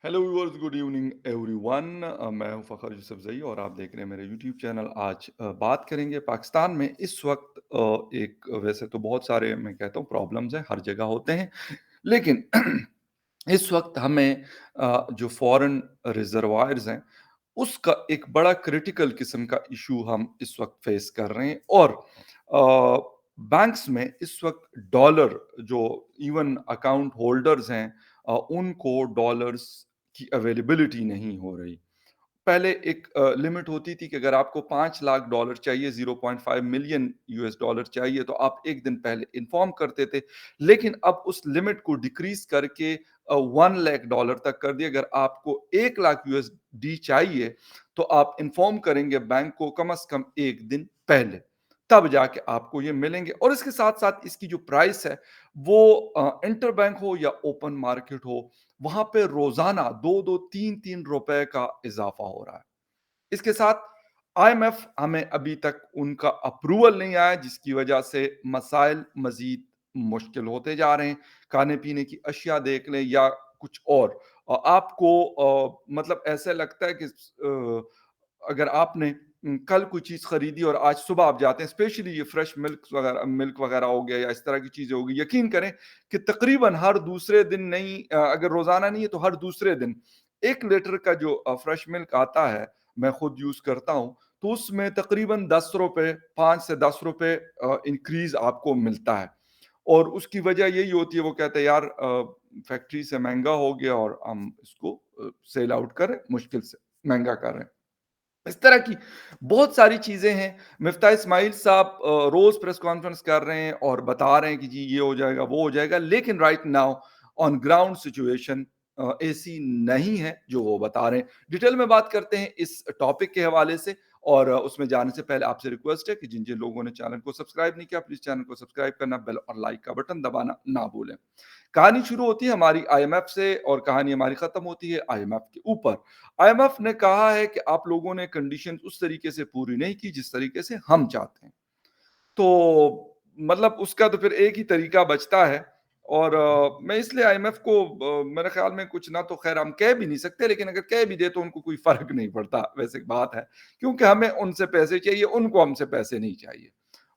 Hello viewers, good evening everyone. मैं हूं फ़खर यूसुफ़ज़ई और आप देख रहे हैं मेरे यूट्यूब चैनल। आज बात करेंगे पाकिस्तान में इस वक्त एक वैसे तो बहुत सारे मैं कहता हूँ प्रॉब्लम्स हैं, हर जगह होते हैं, लेकिन इस वक्त हमें जो फॉरेन रिजर्वायर्स हैं उसका एक बड़ा क्रिटिकल किस्म का इशू हम इस वक्त फेस कर रहे हैं। और बैंक्स में इस वक्त डॉलर जो इवन अकाउंट होल्डर्स हैं उनको डॉलर्स की अवेलेबिलिटी नहीं हो रही। पहले एक लिमिट होती थी कि अगर आपको 5 लाख डॉलर चाहिए, 0.5 मिलियन यूएस डॉलर चाहिए, तो आप 1 दिन पहले इन्फॉर्म करते थे। लेकिन अब उस लिमिट को डिक्रीज़ करके 1 लाख डॉलर तक कर दिया। अगर आपको 1 लाख यूएसडी चाहिए, तो आप इन्फॉर्म करेंगे बैंक को कम से कम 1 दिन पहले, तब जाके आपको ये मिलेंगे। और इसके साथ-साथ इसकी जो प्राइस है, वो इंटर बैंक हो या ओपन मार्केट हो, वहां पे रोजाना 2-2 3-3 रुपए का इजाफा हो रहा है। इसके साथ आईएमएफ हमें अभी तक उनका अप्रूवल नहीं आया, जिसकी वजह से मसाइल मजीद मुश्किल होते जा रहे हैं। खाने पीने की अशिया देख लें या कुछ और, आपको मतलब ऐसा लगता है कि अगर आपने कल कोई चीज खरीदी और आज सुबह आप जाते हैं, स्पेशली ये फ्रेश मिल्क वगैरह हो गया या इस तरह की चीजें होगी, यकीन करें कि तकरीबन हर दूसरे दिन नहीं, अगर रोजाना नहीं है तो हर दूसरे दिन 1 लीटर का जो फ्रेश मिल्क आता है, मैं खुद यूज करता हूँ, तो उसमें तकरीबन 10 रुपए, 5 से 10 रुपए इंक्रीज आपको मिलता है। और उसकी वजह यही होती है, वो कहते हैं यार फैक्ट्री से महंगा हो गया और हम इसको सेल आउट करें, मुश्किल से महंगा कर रहे हैं। इस तरह की बहुत सारी चीजें हैं। मिफ्ता इस्माइल साहब रोज प्रेस कॉन्फ्रेंस कर रहे हैं और बता रहे हैं कि जी ये हो जाएगा, वो हो जाएगा, लेकिन right now on ground situation ऐसी नहीं है जो वो बता रहे हैं। डिटेल में बात करते हैं इस टॉपिक के हवाले से। और उसमें जाने से पहले आपसे रिक्वेस्ट है कि जिन जिन लोगों ने चैनल को सब्सक्राइब नहीं किया, प्लीज चैनल को सब्सक्राइब करना, बेल और लाइक का बटन दबाना ना भूलें। कहानी शुरू होती है हमारी आईएमएफ से और कहानी हमारी खत्म होती है आईएमएफ के ऊपर। आईएमएफ ने कहा है कि आप लोगों ने कंडीशन उस तरीके से पूरी नहीं की जिस तरीके से हम चाहते हैं। तो मतलब उसका तो फिर एक ही तरीका बचता है। और मैं इसलिए आईएमएफ को मेरे ख्याल में कुछ ना तो खैर हम कह भी नहीं सकते, लेकिन अगर कह भी दे तो उनको कोई फर्क नहीं पड़ता, वैसे बात है। क्योंकि हमें उनसे पैसे चाहिए, उनको हमसे पैसे नहीं चाहिए।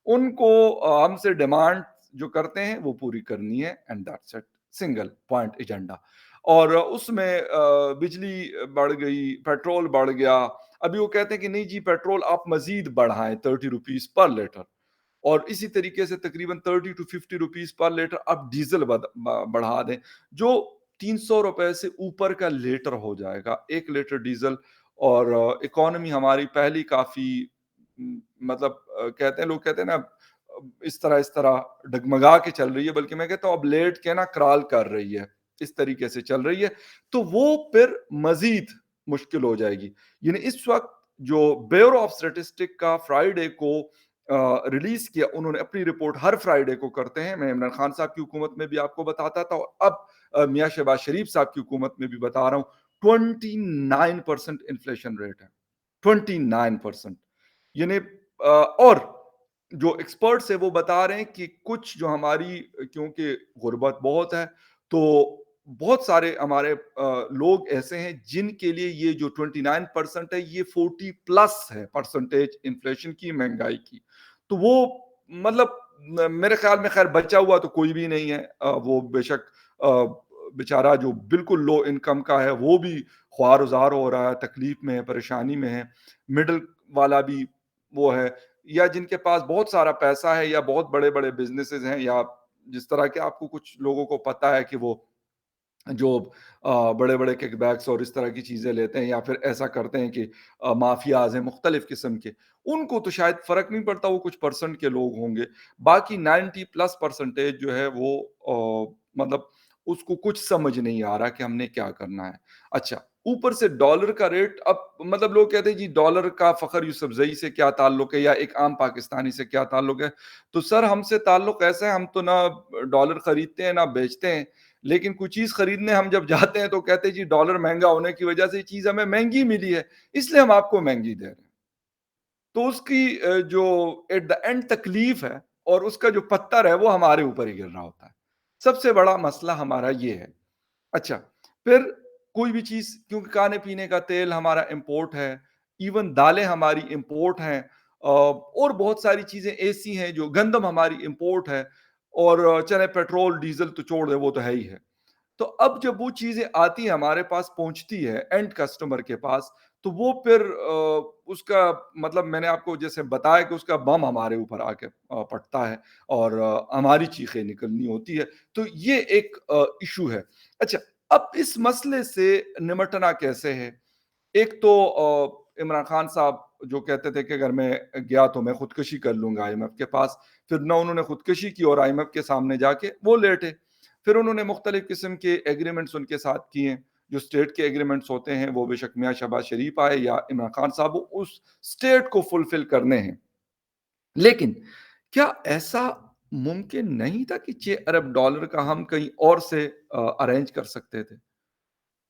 उनको हमसे डिमांड जो करते हैं वो पूरी करनी है, and that's it, single point agenda. और उसमें बिजली बढ़ गई, पेट्रोल बढ़ गया। अभी वो कहते हैं कि नहीं जी, पेट्रोल आप मजीद बढ़ाएं 30 रुपीज पर लीटर। और इसी तरीके से तकरीबन 30 to 50 रुपीज पर लीटर अब डीजल बढ़ा दें, जो 300 रुपए से ऊपर का लीटर हो जाएगा 1 लीटर डीजल। और इकोनॉमी हमारी पहली काफी मतलब कहते हैं, लोग कहते हैं ना, इस तरह डगमगा के चल रही है, बल्कि मैं कहता हूँ अब लेट के ना क्राल कर रही है, इस तरीके से चल रही है। तो वो फिर मजीद मुश्किल हो जाएगी। यानी इस वक्त जो ब्यूरो ऑफ स्टेटिस्टिक का फ्राइडे को रिलीज किया, उन्होंने अपनी रिपोर्ट हर फ्राइडे को करते हैं। मैं इमरान खान साहब की हुकूमत में भी आपको बताता था, और अब मियां शहबाज शरीफ साहब की हुकूमत में भी बता रहा हूं। 29% इन्फ्लेशन रेट है, 29%। यानी और जो एक्सपर्ट्स है वो बता रहे हैं कि कुछ जो हमारी, क्योंकि गुर्बत बहुत है, तो बहुत सारे हमारे लोग ऐसे हैं जिनके लिए ये जो 29% है, ये 40+ है परसेंटेज इन्फ्लेशन की, महंगाई की। तो वो मतलब मेरे ख्याल में खैर बचा हुआ तो कोई भी नहीं है। वो बेशक बेचारा जो बिल्कुल लो इनकम का है वो भी ख्वार उजार हो रहा है, तकलीफ में है, परेशानी में है। मिडिल वाला भी वो है, या जिनके पास बहुत सारा पैसा है या बहुत बड़े बड़े बिजनेसेस हैं, या जिस तरह के आपको कुछ लोगों को पता है कि वो जो बड़े बड़े किकबैक्स और इस तरह की चीजें लेते हैं, या फिर ऐसा करते हैं कि माफियाज हैं मुख्तलिफ किस्म के, उनको तो शायद फर्क नहीं पड़ता, वो कुछ परसेंट के लोग होंगे। बाकी 90+ परसेंटेज जो है वो मतलब उसको कुछ समझ नहीं आ रहा कि हमने क्या करना है। अच्छा, ऊपर से डॉलर का रेट, अब मतलब लोग कहते हैं जी डॉलर का फखर यूसुफजई से क्या ताल्लुक है या एक आम पाकिस्तानी से क्या ताल्लुक है। तो सर हमसे ताल्लुक ऐसा है, हम तो ना डॉलर खरीदते हैं ना बेचते हैं, लेकिन कोई चीज खरीदने हम जब जाते हैं तो कहते हैं जी डॉलर महंगा होने की वजह से ये चीज हमें महंगी मिली है, इसलिए हम आपको महंगी दे रहे हैं। तो उसकी जो एट द एंड तकलीफ है और उसका जो पत्थर है वो हमारे ऊपर ही गिर रहा होता है। सबसे बड़ा मसला हमारा ये है। अच्छा, फिर कोई भी चीज़ क्योंकि खाने-पीने का तेल हमारा इम्पोर्ट है, इवन दालें हमारी इम्पोर्ट हैं और बहुत सारी चीज़ें ऐसी हैं जो गंदम हमारी इम्पोर्ट है और चले पेट्रोल, डीज़ल तो छोड़ दें वो तो है ही है। तो अब जब वो चीज़ें आती हैं हमारे पास पहुँचती है एंड कस्टमर के पास, तो वो फिर उसका मतलब मैंने आपको जैसे बताया कि उसका बम हमारे ऊपर आके पड़ता है और हमारी चीखें निकलनी होती है। तो ये एक इश्यू है। अच्छा, अब इस मसले से निमटना कैसे है? एक तो इमरान खान साहब जो कहते थे कि अगर मैं गया तो मैं खुदकुशी कर लूँगा आईएमएफ के पास, फिर ना उन्होंने खुदकुशी की और आईएमएफ के सामने जाके वो लेटे। फिर उन्होंने मुख्तलिफ किस्म के एग्रीमेंट्स उनके साथ किए, जो स्टेट के एग्रीमेंट्स होते हैं, वो बेशक मियाँ शहबाज शरीफ आए या इमरान खान साहब, वो उस स्टेट को फुलफिल करने हैं। लेकिन क्या ऐसा मुमकिन नहीं था कि 6 अरब डॉलर का हम कहीं और से अरेंज कर सकते थे?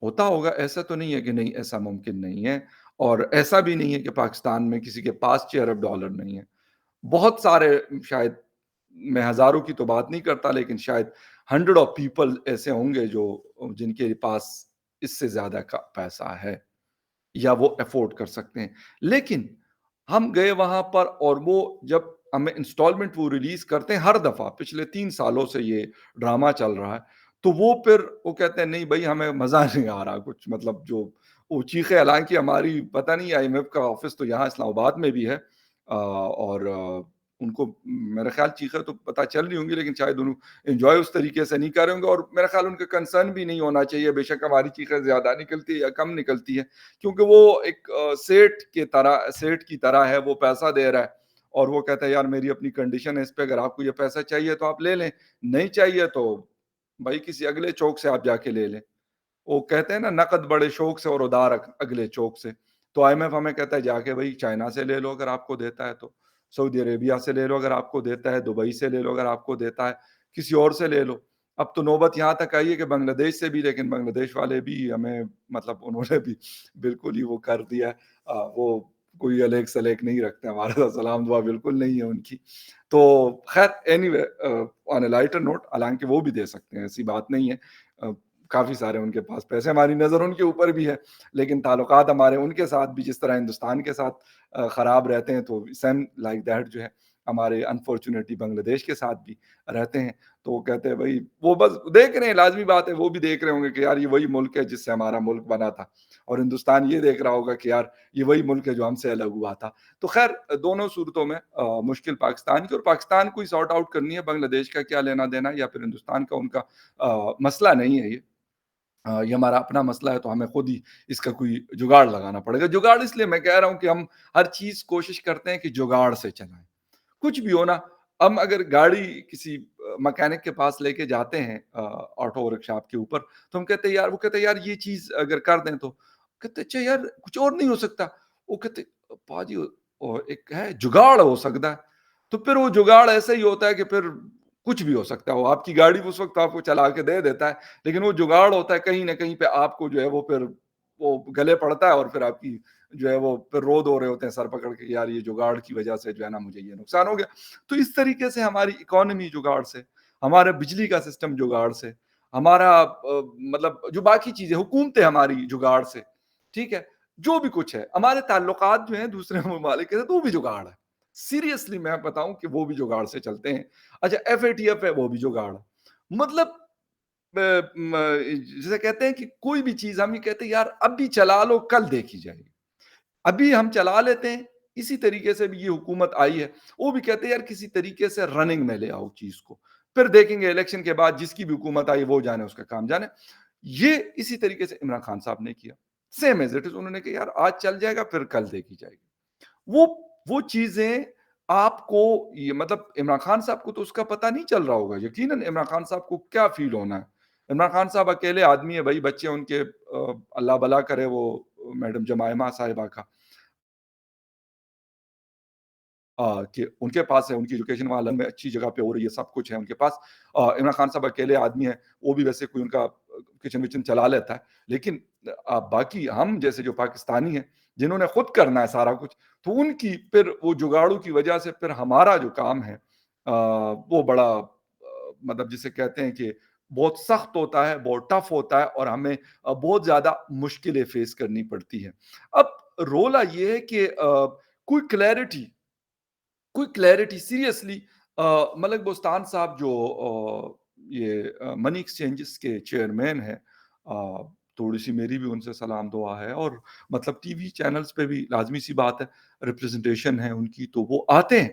होता होगा, ऐसा तो नहीं है कि नहीं ऐसा मुमकिन नहीं है और ऐसा भी नहीं है कि पाकिस्तान में किसी के पास 6 अरब डॉलर नहीं है। बहुत सारे शायद मैं हज़ारों की तो बात नहीं करता लेकिन शायद हंड्रेड ऑफ पीपल ऐसे होंगे जो जिनके पास इससे ज़्यादा का पैसा है या वो अफ़ोर्ड कर सकते हैं। लेकिन हम गए वहाँ पर और वो जब हमें इंस्टॉलमेंट वो रिलीज़ करते हैं हर दफ़ा पिछले 3 सालों से ये ड्रामा चल रहा है। तो वो फिर वो कहते हैं नहीं भई हमें मज़ा नहीं आ रहा कुछ मतलब जो वो चीखें हालाँकि हमारी पता नहीं आईएमएफ का ऑफ़िस तो यहाँ इस्लामाबाद में भी है और उनको मेरा ख़्याल चीखें तो पता चल रही होंगी लेकिन शायद एन्जॉय उस तरीके से नहीं कर रहे होंगे और मेरा ख़्याल उनका कंसर्न भी नहीं होना चाहिए बेशक हमारी चीखें ज़्यादा निकलती है या कम निकलती है। क्योंकि वो एक सेठ की तरह है, वो पैसा दे रहा है और वो कहता है यार मेरी अपनी कंडीशन है इस पे अगर आपको ये पैसा चाहिए तो आप ले लें, नहीं चाहिए तो भाई किसी अगले चौक से आप जाके ले लें। वो कहते हैं ना नकद बड़े शौक से और उधार अगले चौक से। तो आईएमएफ हमें कहता है जाके भाई चाइना से ले लो अगर आपको देता है तो, सऊदी अरेबिया से ले लो अगर आपको देता है, दुबई से ले लो अगर आपको देता है, किसी और से ले लो। अब तो नौबत यहाँ तक आई है कि बांग्लादेश से भी लेकिन बांग्लादेश वाले भी हमें मतलब उन्होंने भी बिल्कुल ही वो कर दिया है। वो कोई अलेख-सलेख नहीं रखते हमारे साथ सलाम दुआ बिल्कुल नहीं है उनकी। तो ख़ैर anyway on a lighter note हालाँकि वो भी दे सकते हैं, ऐसी बात नहीं है। अ, काफ़ी सारे उनके पास पैसे, हमारी नज़र उनके ऊपर भी है, लेकिन ताल्लुकात हमारे उनके साथ भी जिस तरह हिंदुस्तान के साथ ख़राब रहते हैं, तो सेम लाइक दैट जो है, हमारे अनफॉर्च्यूनेटली बांग्लादेश के साथ भी रहते हैं। तो वो कहते हैं भई वो बस देख रहे हैं, लाज़मी बात है, वो भी देख रहे होंगे कि यार ये वही मुल्क है जिससे हमारा मुल्क बना था और हिंदुस्तान ये देख रहा होगा कि यार ये वही मुल्क है जो हमसे अलग हुआ था। तो ख़ैर दोनों सूरतों में मुश्किल पाकिस्तान की और पाकिस्तान को ही सॉर्ट आउट करनी है, बांग्लादेश का क्या लेना-देना या फिर हिंदुस्तान का उनका मसला नहीं है ये। ये हमारा अपना मसला है तो हमें खुद ही इसका कोई जुगाड़ लगाना पड़ेगा। जुगाड़ इसलिए मैं कह रहा हूँ कि हम हर चीज़ कोशिश करते हैं कि जुगाड़ से चलाएँ। कुछ भी हो ना, हम अगर गाड़ी किसी मैकेनिक के पास लेके जाते हैं ऑटो वर्कशॉप के ऊपर, तो हम कहते हैं यार वो कहते हैं यार ये चीज़ अगर कर दें तो? कहते अच्छा यार कुछ और नहीं हो सकता? वो कहते पाजी एक है जुगाड़ हो सकता है। तो फिर वो जुगाड़ ऐसा ही होता है कि फिर कुछ भी हो सकता है। वो आपकी गाड़ी उस वक़्त आपको चला के दे देता है, लेकिन वो जुगाड़ होता है कहीं न कहीं पे आपको जो है वो फिर वो गले पड़ता है और फिर आपकी जो है वो फिर रो-धो रहे होते हैं सर पकड़ के यार ये जुगाड़ की वजह से जो है ना मुझे ये नुकसान हो गया। तो इस तरीके से हमारी इकोनॉमी जुगाड़ से, हमारा बिजली का सिस्टम जुगाड़ से, हमारा मतलब जो बाकी चीज़ें हुकूमतें हमारी जुगाड़ से, ठीक है? जो भी कुछ है, हमारे ताल्लुकात जो हैं दूसरे ममालिक के साथ वो भी जुगाड़ है। सीरियसली मैं बताऊँ कि वो भी जुगाड़ से चलते हैं। अच्छा एफएटीएफ है वो भी जुगाड़ है। मतलब जिसे कहते हैं कि कोई भी चीज़ हम ये कहते हैं यार अभी चला लो कल देखी जाएगी। अभी हम चला लेते हैं, इसी तरीके से भी ये हुकूमत आई है। वो भी कहते हैं यार किसी तरीके से रनिंग में ले आओ चीज़ को। फिर देखेंगे इलेक्शन के बाद जिसकी भी हुकूमत आई वो जाने उसका काम जाने। ये इसी तरीके से इमरान खान साहब ने किया। सेम एज़ इट इज़ उन्होंने कहा यार आज चल जाएगा फिर कल देखी जाएगी। वो वो चीज़ें आपको ये मतलब इमरान खान साहब को तो उसका पता नहीं चल रहा होगा। यकीनन इमरान खान साहब को क्या फ़ील होना है। इमरान खान साहब अकेले आदमी है भई बच्चे उनके अल्लाह भला करे वो मैडम जमायमा साहिबा का। कि उनके पास है, उनकी एजुकेशन वहाँ लंदन में अच्छी जगह पे हो रही है, सब कुछ है उनके पास। इमरान खान साहब अकेले आदमी हैं, वो भी वैसे कोई उनका किचन-विचन चला लेता है। लेकिन बाकी हम जैसे जो पाकिस्तानी हैं, जिन्होंने खुद करना है सारा कुछ, तो उनकी फिर वो जुगाड़ू की वजह से फिर हमारा जो काम है वो बड़ा मतलब जिसे कहते हैं कि بہت سخت ہوتا ہے، بہت ٹف ہوتا ہے اور ہمیں بہت زیادہ مشکلیں فیس کرنی پڑتی ہیں۔ اب رولا یہ ہے کہ کوئی کلیئرٹی کوئی کلیئرٹی سیریسلی ملک بوستان صاحب جو یہ منی ایکسچینجز کے چیئرمین ہیں، تھوڑی سی میری بھی ان سے سلام دعا ہے، اور مطلب ٹی وی چینلز پہ بھی لازمی سی بات ہے، ریپرزنٹیشن ہے ان کی تو وہ آتے ہیں،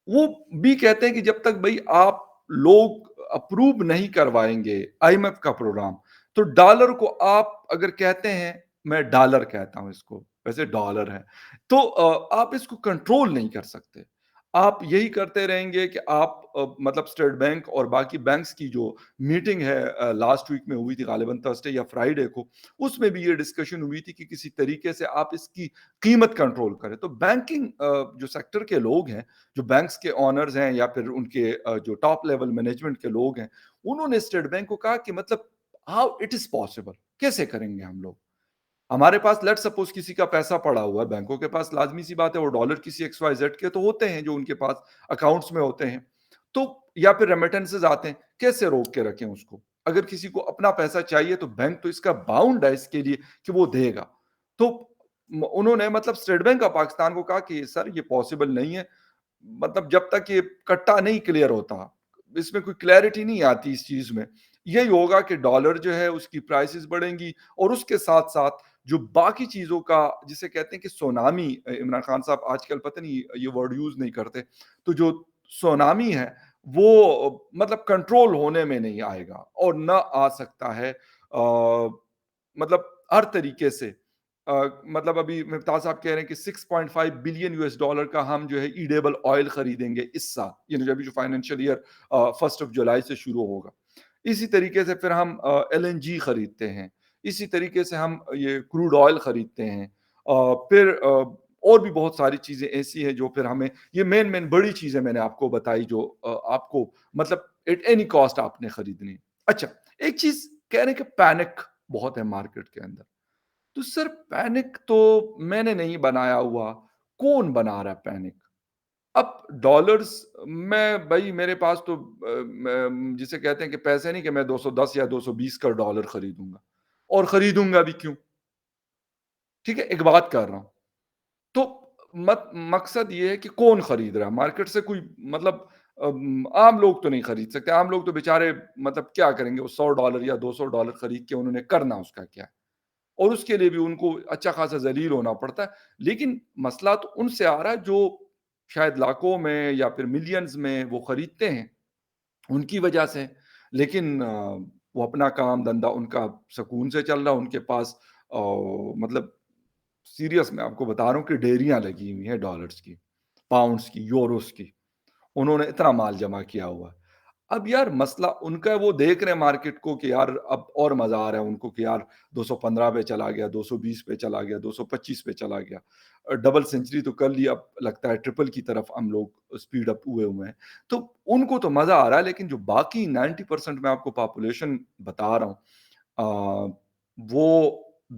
وہ بھی کہتے ہیں کہ جب تک بھائی آپ لوگ اپروو نہیں کروائیں گے آئی ایم ایف کا پروگرام، تو ڈالر کو آپ اگر کہتے ہیں، میں ڈالر کہتا ہوں اس کو، ویسے ڈالر ہے، تو آپ اس کو کنٹرول نہیں کر سکتے۔ آپ یہی کرتے رہیں گے کہ آپ مطلب اسٹیٹ بینک اور باقی بینکس کی جو میٹنگ ہے لاسٹ ویک میں ہوئی تھی، غالباً تھرسڈے یا فرائیڈے کو، اس میں بھی یہ ڈسکشن ہوئی تھی کہ کسی طریقے سے آپ اس کی قیمت کنٹرول کریں۔ تو بینکنگ جو سیکٹر کے لوگ ہیں، جو بینکس کے آنرز ہیں یا پھر ان کے جو ٹاپ لیول مینجمنٹ کے لوگ ہیں، انہوں نے اسٹیٹ بینک کو کہا کہ مطلب ہاؤ اٹ از پاسبل، کیسے کریں گے ہم لوگ؟ ہمارے پاس لیٹ سپوز کسی کا پیسہ پڑا ہوا ہے بینکوں کے پاس، لازمی سی بات ہے وہ ڈالر کسی ایکس وائی زیڈ کے تو ہوتے ہیں جو ان کے پاس اکاؤنٹس میں ہوتے ہیں، تو یا پھر ریمیٹنسز آتے ہیں، کیسے روک کے رکھیں اس کو؟ اگر کسی کو اپنا پیسہ چاہیے تو بینک تو اس کا باؤنڈ ہے اس کے لیے کہ وہ دے گا۔ تو انہوں نے مطلب اسٹیٹ بینک آف پاکستان کو کہا کہ سر یہ پاسبل نہیں ہے، مطلب جب تک یہ کٹا نہیں کلیئر ہوتا، اس میں کوئی کلیئرٹی نہیں آتی اس چیز میں، یہی ہوگا کہ ڈالر جو ہے اس کی پرائسز بڑھیں گی، اور اس کے ساتھ ساتھ جو باقی چیزوں کا جسے کہتے ہیں کہ سونامی، عمران خان صاحب آج کل پتہ نہیں یہ ورڈ یوز نہیں کرتے، تو جو سونامی ہے وہ مطلب کنٹرول ہونے میں نہیں آئے گا اور نہ آ سکتا ہے، مطلب ہر طریقے سے مطلب ابھی مفتاح صاحب کہہ رہے ہیں کہ 6.5 بلین یو ایس ڈالر کا ہم جو ہے ایڈیبل آئل خریدیں گے اس سال، یعنی ابھی جو فائنینشیل ایئر 1 جولائی سے شروع ہوگا۔ اسی طریقے سے پھر ہم ایل این جی خریدتے ہیں، اسی طریقے سے ہم یہ کروڈ آئل خریدتے ہیں، پھر اور بھی بہت ساری چیزیں ایسی ہیں جو پھر ہمیں یہ مین بڑی چیزیں میں نے آپ کو بتائی جو آپ کو مطلب ایٹ اینی کاسٹ آپ نے خریدنی ہے۔ اچھا، ایک چیز کہہ رہے ہیں کہ پینک بہت ہے مارکیٹ کے اندر، تو سر پینک تو میں نے نہیں بنایا ہوا، کون بنا رہا ہے پینک؟ اب ڈالرز میں بھائی میرے پاس تو جسے کہتے ہیں کہ پیسے نہیں کہ میں 210 یا 220 کا ڈالر خریدوں گا، اور خریدوں گا بھی کیوں؟ ٹھیک ہے، ایک بات کر رہا ہوں تو مقصد یہ ہے کہ کون خرید رہا ہے مارکیٹ سے، کوئی مطلب عام لوگ تو نہیں خرید سکتے، عام لوگ تو بےچارے مطلب کیا کریں گے، وہ $100 یا $200 خرید کے انہوں نے کرنا اس کا کیا ہے، اور اس کے لیے بھی ان کو اچھا خاصا ذلیل ہونا پڑتا ہے۔ لیکن مسئلہ تو ان سے آ رہا ہے جو شاید لاکھوں میں یا پھر ملینز میں وہ خریدتے ہیں، ان کی وجہ سے، لیکن وہ اپنا کام دھندا ان کا سکون سے چل رہا، ان کے پاس مطلب سیریس میں آپ کو بتا رہا ہوں کہ ڈیریاں لگی ہوئی ہیں ڈالرز کی، پاؤنڈز کی، یوروز کی، انہوں نے اتنا مال جمع کیا ہوا ہے۔ اب یار مسئلہ ان کا، وہ دیکھ رہے ہیں مارکیٹ کو کہ یار اب اور مزہ آ رہا ہے ان کو کہ یار 215 پہ چلا گیا، 220 پہ چلا گیا، 225 پہ چلا گیا، ڈبل سینچری تو کر لی، اب لگتا ہے ٹرپل کی طرف ہم لوگ سپیڈ اپ ہوئے ہیں، تو ان کو تو مزہ آ رہا ہے، لیکن جو باقی 90% میں آپ کو پاپولیشن بتا رہا ہوں، وہ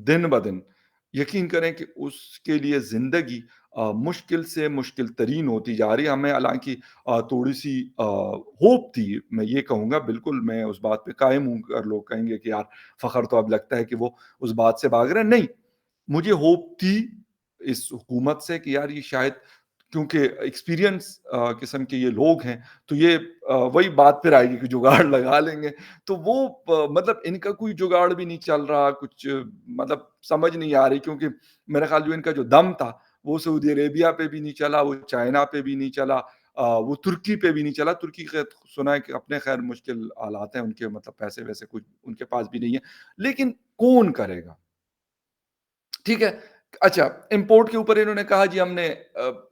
دن بدن یقین کریں کہ اس کے لیے زندگی مشکل سے مشکل ترین ہوتی جا رہی ہے۔ ہمیں حالانکہ تھوڑی سی ہوپ تھی، میں یہ کہوں گا، بالکل میں اس بات پہ قائم ہوں، اگر لوگ کہیں گے کہ یار فخر تو اب لگتا ہے کہ وہ اس بات سے بھاگ رہے ہیں، نہیں، مجھے ہوپ تھی اس حکومت سے کہ یار یہ شاید کیونکہ ایکسپیرینس قسم کے یہ لوگ ہیں، تو یہ وہی بات پھر آئے گی کہ جگاڑ لگا لیں گے، تو وہ مطلب ان کا کوئی جگاڑ بھی نہیں چل رہا، کچھ مطلب سمجھ نہیں آ رہی، کیونکہ میرا خیال جو ان کا جو دم تھا وہ سعودی عربیہ پہ بھی نہیں چلا، وہ چائنا پہ بھی نہیں چلا، وہ ترکی پہ بھی نہیں چلا۔ ترکی خیر سنا ہے کہ اپنے خیر مشکل حالات ہیں ان کے، مطلب پیسے ویسے کچھ ان کے پاس بھی نہیں ہے، لیکن کون کرے گا؟ ٹھیک ہے، اچھا، امپورٹ کے اوپر انہوں نے کہا جی ہم نے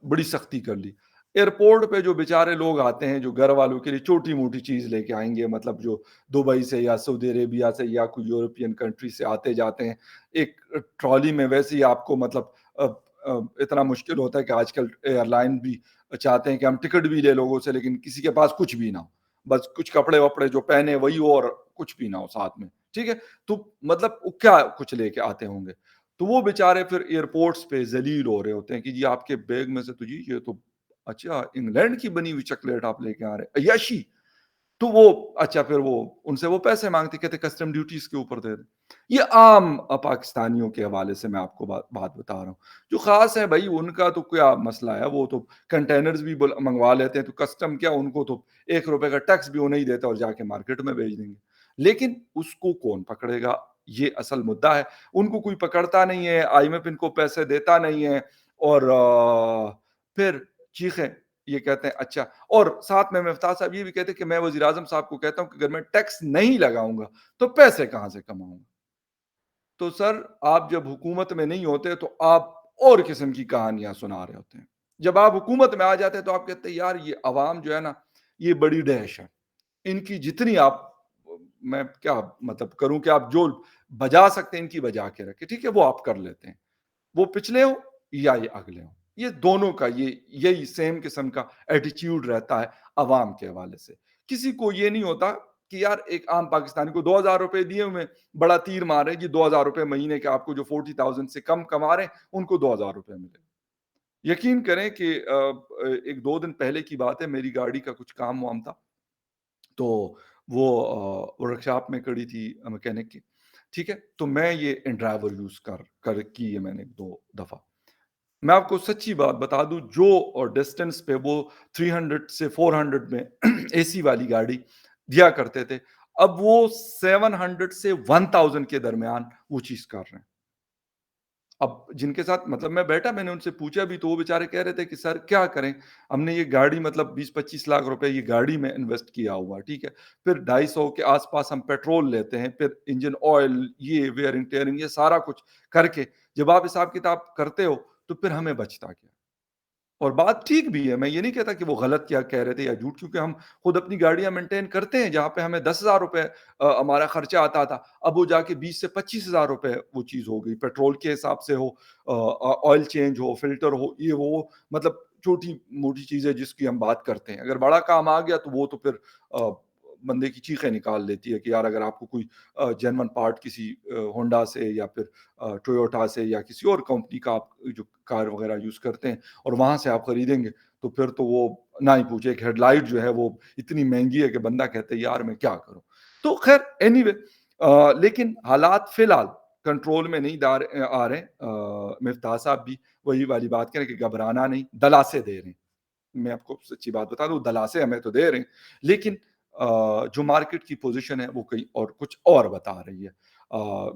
بڑی سختی کر لی، ایئرپورٹ پہ جو بیچارے لوگ آتے ہیں جو گھر والوں کے لیے چھوٹی موٹی چیز لے کے آئیں گے، مطلب جو دبئی سے یا سعودی عربیہ سے یا کوئی یورپین کنٹری سے آتے جاتے ہیں، ایک ٹرالی میں ویسے ہی آپ کو مطلب اتنا مشکل ہوتا ہے کہ آج کل ایئر لائن بھی چاہتے ہیں کہ ہم ٹکٹ بھی لے لوگوں سے، لیکن کسی کے پاس کچھ بھی نہ ہو، بس کچھ کپڑے وپڑے جو پہنے وہی ہو اور کچھ بھی نہ ہو ساتھ میں، ٹھیک ہے، تو مطلب وہ کیا کچھ لے کے آتے ہوں گے، تو وہ بیچارے پھر ایئرپورٹس پہ ذلیل ہو رہے ہوتے ہیں کہ جی آپ کے بیگ میں سے تو جی یہ تو اچھا انگلینڈ کی بنی ہوئی چاکلیٹ آپ لے کے آ رہے ہیں، عیاشی، तो वो अच्छा फिर वो उनसे वो पैसे माँगते, कहते कस्टम ड्यूटीज़ के ऊपर दे दें। ये आम पाकिस्तानियों के हवाले से मैं आपको बात बता रहा हूँ। जो ख़ास है भई उनका तो क्या मसला है, वो तो कंटेनर्स भी बुल मँगवा लेते हैं, तो कस्टम क्या, उनको तो ₹1 का टैक्स भी वो नहीं देता और जाके मार्केट में बेच देंगे। लेकिन उसको कौन पकड़ेगा? ये असल मुद्दा है। उनको कोई पकड़ता नहीं है, आईएमएफ इनको पैसे देता नहीं है और फिर चीखें, ये कहते हैं अच्छा। और साथ में मिफ्ताह साहब ये भी कहते हैं कि मैं वज़ीर-आज़म साहब को कहता हूँ कि अगर मैं टैक्स नहीं लगाऊँगा, तो पैसे कहाँ से कमाऊँगा? तो सर, आप जब हुकूमत में नहीं होते तो आप और किस्म की कहानियाँ सुना रहे होते हैं। जब आप हुकूमत में आ जाते हैं तो आप कहते हैं यार ये अवाम जो है ना, ये बड़ी डैश है। इनकी जितनी आप मैं क्या मतलब करूँ कि आप जो बजा सकते हैं इनकी बजा के रखें, ठीक है? वो आप कर लेते हैं। वो पिछले हों या ये अगले हों। ये दोनों का यही सेम किस्म का एटीट्यूड रहता है अवाम के हवाले से। किसी को ये नहीं होता कि यार एक आम पाकिस्तानी को ₹2000 दिए हुए बड़ा तीर मारे कि ₹2000 महीने के आपको जो 40,000 से कम कमा रहे हैं, उनको ₹2000 मिले। यकीन करें कि 1-2 दिन पहले की बात है, मेरी गाड़ी का कुछ काम-वाम था, तो वो वर्कशॉप में खड़ी थी मैकेनिक की, ठीक है? तो मैं ये इनड्राइवर यूज़ कर की है मैंने 2 दफ़ा। मैं आपको सच्ची बात बता दूँ, जो डिस्टेंस पे वो 300 से 400 में एसी वाली गाड़ी दिया करते थे, अब वो 700 से 1000 के दरमियान वो चीज़ कर रहे हैं। अब जिनके साथ मतलब मैं बैठा, मैंने उनसे पूछा भी, तो वो बेचारे कह रहे थे कि सर क्या करें? हमने ये गाड़ी मतलब 20-25 लाख रुपए ये गाड़ी में इन्वेस्ट किया हुआ, ठीक है? फिर 250 के आस-पास हम पेट्रोल लेते हैं, फिर इंजन ऑयल, ये वेयर एंड टियरिंग, ये सारा कुछ करके जब आप हिसाब-किताब करते हो, तो फिर हमें बचता क्या? और बात ठीक भी है, मैं ये नहीं कहता कि वो गलत क्या कह रहे थे या झूठ, क्योंकि हम खुद अपनी गाड़ियाँ मेंटेन करते हैं, जहाँ पे हमें ₹10,000 हमारा खर्चा आता था, अब वो जाके 20 से ₹25,000 वो चीज़ हो गई। पेट्रोल के हिसाब से हो, ऑयल चेंज हो, फ़िल्टर हो, ये वो, मतलब छोटी-मोटी चीज़ें जिसकी हम बात करते हैं। अगर बड़ा काम आ गया तो वो तो फिर अ, बंदे की चीखें निकाल देती है कि यार अगर आपको कोई जेन्युइन पार्ट किसी होंडा से या फिर टोयोटा से या किसी और कंपनी का आप जो कार वगैरह यूज़ करते हैं और वहाँ से आप खरीदेंगे, तो फिर तो वो ना ही पूछे। एक हेडलाइट जो है वो इतनी महँगी है कि बंदा कहता है यार मैं क्या करूँ? तो ख़ैर एनीवे, लेकिन हालात फ़िलहाल कंट्रोल में नहीं आ रहे। मिफ्ताह साहब भी वही वाली बात कह रहे हैं कि घबराना नहीं, दलासे दे रहे हैं। मैं आपको सच्ची बात बता दूँ, दलासे हमें तो दे रहे हैं, लेकिन जो मार्केट की पोज़ीशन है वो कहीं और कुछ और बता रही है।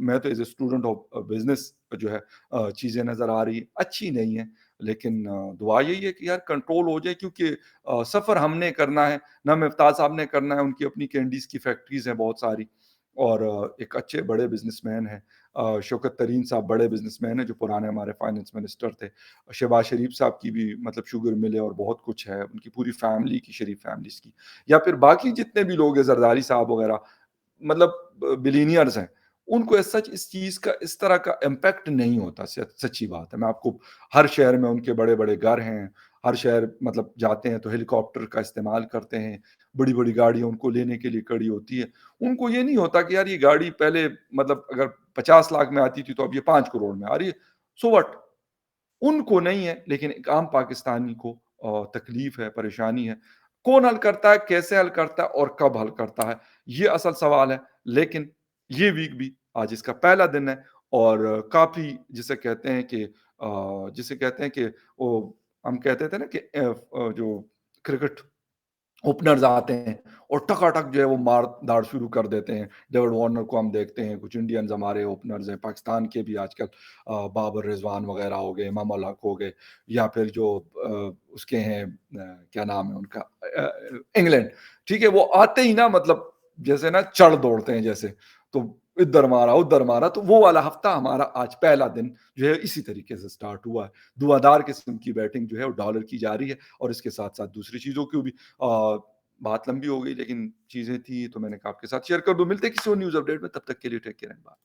मैं तो as a student of business जो है चीज़ें नज़र आ रही हैं, अच्छी नहीं है, लेकिन दुआ यही है कि यार कंट्रोल हो जाए, क्योंकि सफ़र हमने करना है, ना मिफ्ताह साहब ने करना है, उनकी अपनी कैंडीज़ की फैक्ट्रीज़ हैं बहुत सारी और एक अच्छे बड़े बिज़नेसमैन हैं। शौकत तरीन साहब बड़े बिज़नेसमैन हैं, जो पुराने हमारे फाइनेंस मिनिस्टर थे। शहबाज शरीफ साहब की भी मतलब शुगर मिल है और बहुत कुछ है, उनकी पूरी फैमिली की, शरीफ फैमिलीज़ की, या फिर बाकी जितने भी लोग हैं, ज़रदारी साहब वगैरह, मतलब बिलियनियर्स हैं, उनको एज़ सच इस चीज़ का इस तरह का इम्पैक्ट नहीं होता। सच्ची बात है। मैं आपको हर शहर में उनके बड़े-बड़े घर हैं, हर शहर मतलब जाते हैं तो हेलीकॉप्टर का इस्तेमाल करते हैं, बड़ी-बड़ी गाड़ियाँ उनको लेने के लिए खड़ी होती है। उनको ये नहीं होता कि यार ये गाड़ी पहले मतलब अगर 50 लाख में आती थी तो अब ये 5 करोड़ में आ रही है, सो व्हाट? उनको नहीं है, लेकिन एक आम पाकिस्तानी को तकलीफ है, परेशानी है। कौन हल करता है, कैसे हल करता है और कब हल करता है, ये असल सवाल है। लेकिन ये वीक भी आज इसका पहला दिन है और काफ़ी जिसे कहते हैं कि वो हम कहते थे ना कि जो क्रिकेट ओपनर्स आते हैं और टकाटक जो है वो मार-धाड़ शुरू कर देते हैं। डेविड वार्नर को हम देखते हैं, कुछ इंडियंस हमारे ओपनर्स हैं, पाकिस्तान के भी आजकल बाबर रिज़वान वगैरह हो गए, इमाम उल हक हो गए, या फिर जो उसके हैं क्या नाम है उनका इंग्लैंड, ठीक है? वो आते ही ना मतलब जैसे ना चढ़ दौड़ते हैं जैसे, तो इधर मारा, उधर मारा, तो वो वाला हफ्ता हमारा आज पहला दिन जो है इसी तरीके से स्टार्ट हुआ है। धुआँधार किस्म की बैटिंग जो है वो डॉलर की जा रही है और इसके साथ-साथ दूसरी चीज़ों की भी बात लंबी हो गई, लेकिन चीज़ें थी तो मैंने कहा आपके साथ शेयर कर दूँ। मिलते हैं किसी और न्यूज़ अपडेट में, तब तक के लिए टेक केयर एंड बाय।